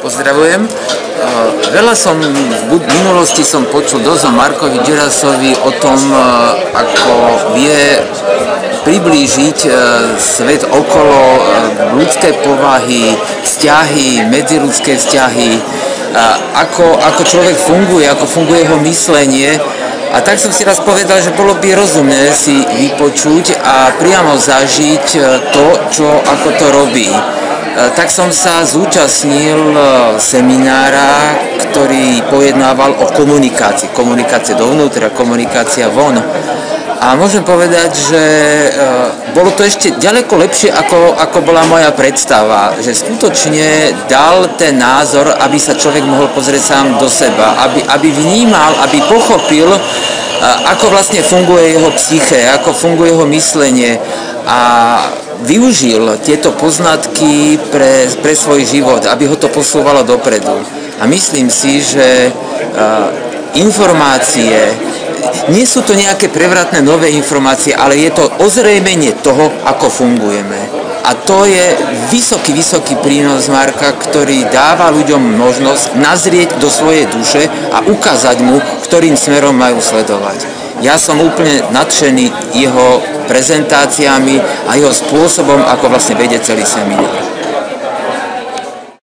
Pozdravujem. Veľa som v minulosti počul dosť o Markovi Džirasovi, o tom, ako vie priblížiť svet okolo, ľudské povahy, vzťahy, medziľudské vzťahy, ako človek funguje, ako funguje jeho myslenie. A tak som si raz povedal, že bolo by rozumné si vypočuť a priamo zažiť to, ako to robí. Tak som sa zúčastnil seminára, ktorý pojednával o komunikácii. Komunikácia dovnútra, komunikácia von. A môžem povedať, že bolo to ešte ďaleko lepšie, ako bola moja predstava. Že skutočne dal ten názor, aby sa človek mohol pozrieť sám do seba. Aby vnímal, aby pochopil, ako vlastne funguje jeho psyché, ako funguje jeho myslenie. A využil tieto poznatky pre svoj život, aby ho to posúvalo dopredu. A myslím si, že informácie, nie sú to nejaké prevratné nové informácie, ale je to ozrejmenie toho, ako fungujeme. A to je vysoký prínos Marka, ktorý dáva ľuďom možnosť nazrieť do svojej duše a ukázať mu, ktorým smerom majú sledovať. Ja som úplne nadšený jeho prezentáciami a jeho spôsobom, ako vlastne vedie celý seminár.